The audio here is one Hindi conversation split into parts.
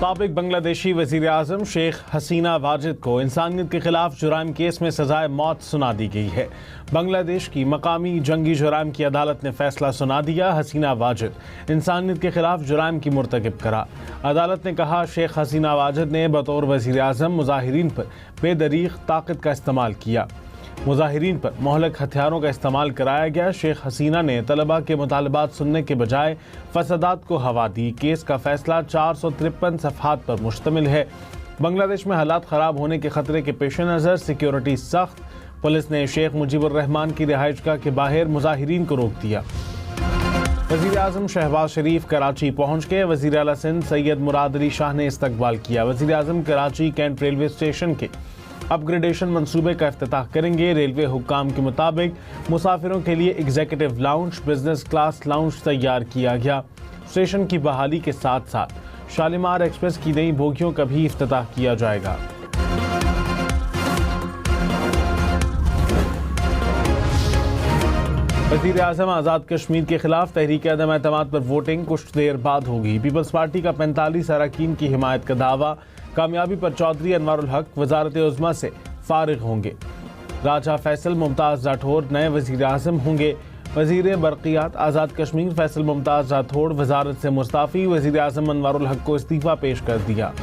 साबिक बांग्लादेशी वजीर आजम शेख हसीना वाजिद को इंसानियत के खिलाफ जुराइम केस में सजाए मौत सुना दी गई है। बांग्लादेश की मकामी जंगी जुराइम की अदालत ने फैसला सुना दिया। हसीना वाजिद इंसानियत के खिलाफ जुराइम की मुर्तकिब करार। अदालत ने कहा, शेख हसीना वाजिद ने बतौर वजीर आजम मुजाहिरीन पर बेदरीग ताकत का इस्तेमाल किया। मुजाहिरीन पर मोहलक हथियारों का इस्तेमाल कराया गया। शेख हसीना ने तलबा के मुतालबात सुनने के बजाय फसादात को हवा दी। केस का फैसला 453 सफ़हात पर मुश्तमिल है। बांग्लादेश में हालात ख़राब होने के खतरे के पेश नज़र सिक्योरिटी सख्त। पुलिस ने शेख मुजीबुर रहमान की रिहाइशगाह के बाहर मुजाहिरीन को रोक दिया। वज़ीर आज़म शहबाज शरीफ कराची पहुँच गए। वज़ीर आला सिंध सैयद मुराद अली शाह ने इस्तकबाल किया। वज़ीर आज़म कराची कैंट रेलवे स्टेशन के अपग्रेडेशन मंसूबे का इफ्तिताह करेंगे। रेलवे हुक्काम के मुताबिक मुसाफिरों के लिए executive lounge, business class lounge तैयार किया गया। स्टेशन की बहाली के साथ साथ शालीमार एक्सप्रेस की नई बोगियों का भी इफ्तिताह किया जाएगा। वज़ीर आज़म आज़ाद कश्मीर के खिलाफ तहरीक अदम एतमाद पर वोटिंग कुछ देर बाद होगी। पीपल्स पार्टी का 45 अरकान की हिमायत का दावा। कामयाबी पर चौधरी अनवारुल हक वजारत उज़्मा से फारिग होंगे। राजा फैसल मुमताज़ राठौर नए वज़ीर आज़म होंगे। वज़ीर बरक़ियात आज़ाद कश्मीर फैसल मुमताज़ राठौर वजारत से मुस्ताफ़ी। वज़ीर आज़म अनवारुल हक को इस्तीफ़ा पेश कर दिया।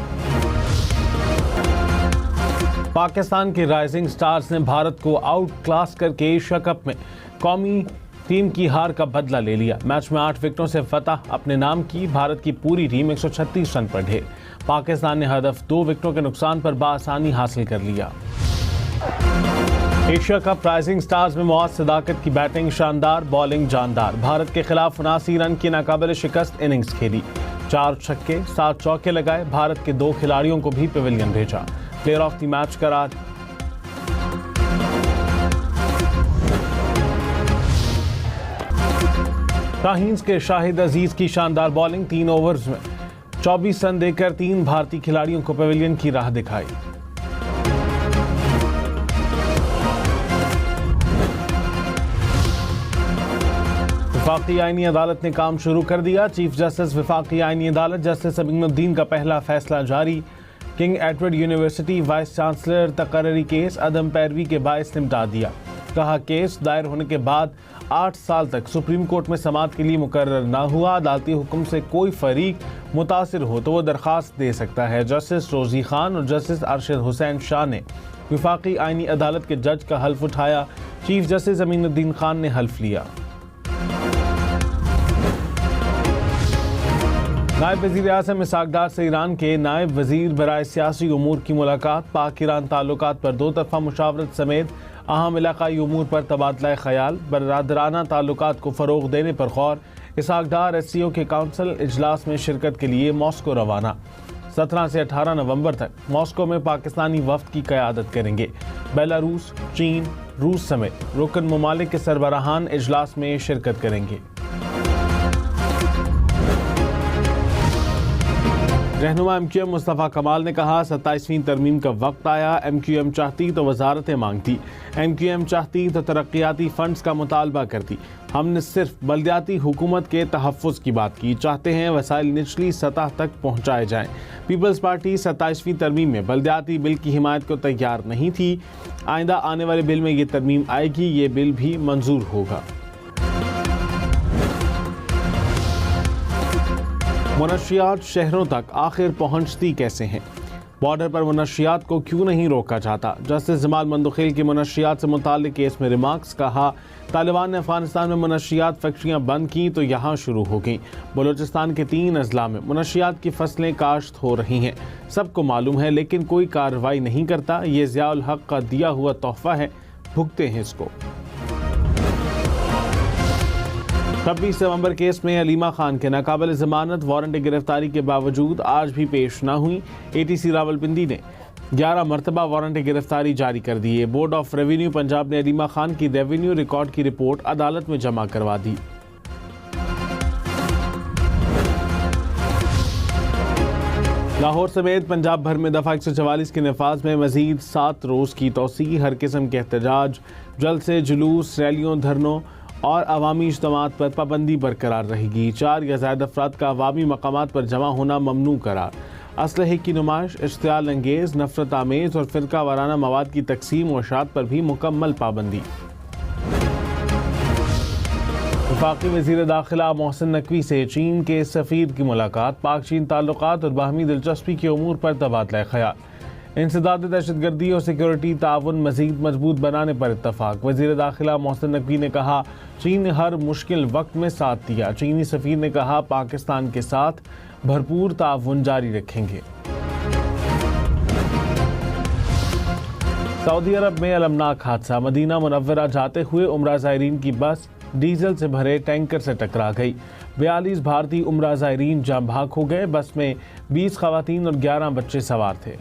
पाकिस्तान के राइजिंग स्टार्स ने भारत को आउट क्लास करके एशिया कप में कौमी टीम की हार का बदला ले लिया। मैच में 8 विकेटों से फतह अपने नाम की। भारत की पूरी टीम 136 रन पर ढेर। पाकिस्तान ने हदफ 2 विकेटों के नुकसान पर बाआसानी हासिल कर लिया। एशिया कप राइजिंग स्टार्स में मुआज़ सदाकत की बैटिंग शानदार, बॉलिंग जानदार। भारत के खिलाफ 79 रन की नाकाबिल शिकस्त इनिंग्स खेली। 4 छक्के 7 चौके लगाए। भारत के 2 खिलाड़ियों को भी पवेलियन भेजा। प्लेयर ऑफ द मैच करार। शाहीन्स के शाहिद अजीज की शानदार बॉलिंग। 3 ओवर्स में 24 रन देकर 3 भारतीय खिलाड़ियों को पवेलियन की राह दिखाई। वफाकी आईनी अदालत ने काम शुरू कर दिया। चीफ जस्टिस वफाकी आईनी अदालत जस्टिस अमीनुद्दीन का पहला फैसला जारी। King Edward University vice chancellor तकर्री केस अदम पैरवी के बायस निपटा दिया। कहा, केस दायर होने के बाद 8 साल तक सुप्रीम कोर्ट में समाअत के लिए मुकर्रर न हुआ। अदालती हुक्म से कोई फरीक मुतासिर हो तो वो दरख्वास्त दे सकता है। जस्टिस रोजी खान और जस्टिस अरशद हुसैन शाह ने वफाकी आईनी अदालत के जज का हल्फ उठाया। चीफ जस्टिस अमीनुद्दीन खान ने हल्फ लिया। नायब वज़ीर आज़म इसहाक डार से ईरान के नायब वज़ीर बराए सियासी उमूर की मुलाकात। पाक ईरान ताल्लुकात पर 2 तरफ़ा मुशावरत समेत अहम इलाक़ाई उमूर पर तबादला ख़याल। बरादराना ताल्लुकात को फ़रोग़ देने पर गौर। इसहाक डार SCO के काउंसिल इजलास में शिरकत के लिए मॉस्को रवाना। 17 से 18 नवंबर तक मॉस्को में पाकिस्तानी वफ़द की क़यादत करेंगे। बेलारूस, चीन, रूस समेत रुकन ममालिक के सरबराहान इजलास में शिरकत करेंगे। रहनुमा MQM मुस्तफ़ा कमाल ने कहा, 27वीं तरमीम का वक्त आया। MQM चाहती तो वजारतें मांगती। MQM चाहती तो तरक्याती फंड्स का मुतालबा करती। हमने सिर्फ बल्दियाती हुकूमत के तहफ़्फ़ुज़ की बात की। चाहते हैं वसाइल निचली सतह तक पहुँचाए जाएँ। पीपल्स पार्टी 27वीं तरमीम में बल्दियाती बिल की हिमायत को तैयार नहीं थी। आइंदा आने वाले बिल में ये तरमीम आएगी। ये बिल भी मंजूर होगा। मुनशियात शहरों तक आखिर पहुंचती कैसे हैं? बॉर्डर पर मुनशियात को क्यों नहीं रोका जाता? जस्टिस जमाल मंदुखेल की मुनशियात से मुताल्लिक केस में रिमार्क्स। कहा, तालिबान ने अफगानिस्तान में मुनशियात फैक्ट्रियां बंद की तो यहाँ शुरू हो गई। बलूचिस्तान के 3 अजला में मुनशियात की फसलें काश्त हो रही हैं। सबको मालूम है, लेकिन कोई कार्रवाई नहीं करता। ये ज़ियाउल हक का दिया हुआ तोहफा है, भुगते हैं इसको। 26 नवंबर केस में अलीमा खान के नाकाबिल जमानत वारंट गिरफ्तारी के बावजूद आज भी पेश न हुई। ATC रावलपिंडी ने 11 मरतबा वारंट गिरफ्तारी जारी कर दी है। बोर्ड ऑफ रेवेन्यू पंजाब ने अलीमा खान की रेवेन्यू रिकॉर्ड की रिपोर्ट अदालत में जमा करवा दी। लाहौर समेत पंजाब भर में दफ़ा 144 के नफाज में मजीद 7 रोज़ की तोसी। हर किस्म के एहतजाज, जलसे, जुलूस, रैलियों, धरनों और अवामी इज्तिमात पर पाबंदी बरकरार रहेगी। 4 या ज़्यादा अफराद का अवामी मकामात पर जमा होना ममनू करार। असलहे की नुमाइश, इश्तियाल अंगेज, नफरत आमेज और फिरका वाराना मवाद की तकसीम और शात पर भी मुकम्मल पाबंदी। वफाकी वज़ीर दाखिला मोहसिन नकवी से चीन के सफ़ीर की मुलाकात, पाक चीन ताल्लुकात और बाहमी दिलचस्पी के उमूर पर तबादला ख्याल। इंसदाद दहशतगर्दी और सिक्योरिटी ताउन मज़ीद मजबूत बनाने पर इत्तफाक। वज़ीर दाखिला मोहसिन नकवी ने कहा, चीन ने हर मुश्किल वक्त में साथ दिया। चीनी सफ़ीर ने कहा, पाकिस्तान के साथ भरपूर ताउन जारी रखेंगे। सऊदी अरब में अलमनाक हादसा, मदीना मुनव्वरा जाते हुए उम्रा ज़ायरीन की बस डीजल से भरे टैंकर से टकरा गई। 42 भारतीय उम्रा ज़ायरीन जाम भाग हो गए। बस में 20 खवातीन और 11 बच्चे सवार थे।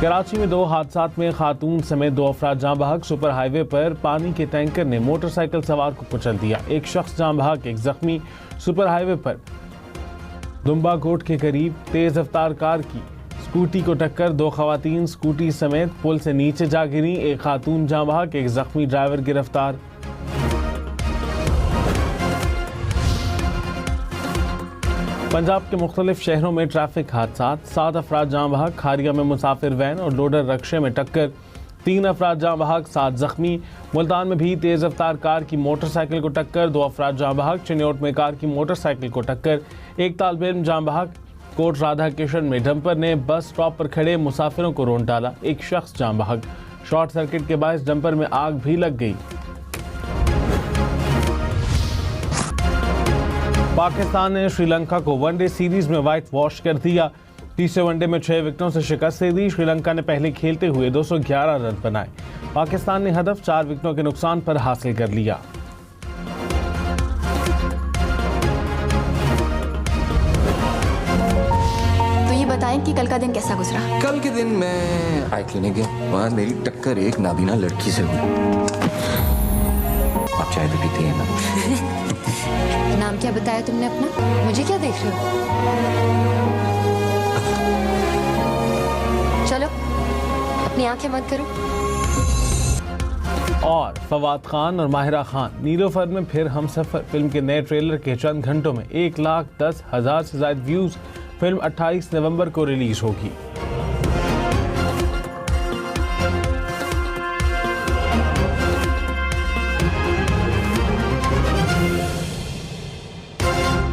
कराची में 2 हादसात में खातून समेत 2 अफराद जाम बहक। सुपर हाईवे पर पानी के टैंकर ने मोटरसाइकिल सवार को कुचल दिया। एक शख्स जाम बहक, एक जख्मी। सुपर हाईवे पर दुम्बाकोट के करीब तेज रफ्तार कार की स्कूटी को टक्कर, 2 खवातीन स्कूटी समेत पुल से नीचे जा गिरी। एक खातून जाम बहक, एक जख्मी, ड्राइवर गिरफ्तार। पंजाब के मुख्तलिफ शहरों में ट्रैफिक हादसात, 7 अफराद जाम बहक। खारिया में मुसाफिर वैन और लोडर रक्शे में टक्कर, 3 अफराद जाम बहक, 7 जख्मी। मुल्तान में भी तेज रफ्तार कार की मोटरसाइकिल को टक्कर, 2 अफराद जाम बहक। चिन्योट में कार की मोटरसाइकिल को टक्कर, 1 तालिब इल्म जाम बहक। कोट राधा किशन में डंपर ने बस स्टॉप पर खड़े मुसाफिरों को रौंद डाला, 1 शख्स जाम बहक। शॉर्ट सर्किट के बायस डंपर में आग भी लग गई। पाकिस्तान ने श्रीलंका को वनडे सीरीज में व्हाइट वॉश कर दिया। तीसरे वनडे में 6 विकेटों से शिकस्त दे दी। श्रीलंका ने पहले खेलते हुए 211 रन बनाए। पाकिस्तान ने हदफ 4 विकेटों के नुकसान पर हासिल कर लिया। तो ये बताएं कि कल का दिन कैसा गुजरा? कल के दिन मैं आई क्लिनिक गया, वहाँ मेरी टक्कर एक नाबीना लड़की से हुई। आप चाय तो पीती है ना? नाम क्या बताया तुमने अपना? मुझे क्या देख रहे हो? चलो अपनी आंखें बंद करो। और फवाद खान और माहिरा खान नीलोफर में फिर हमसफर। फिल्म के नए ट्रेलर के चंद घंटों में 1,10,000 से ज्यादा व्यूज। फिल्म 28 नवंबर को रिलीज होगी।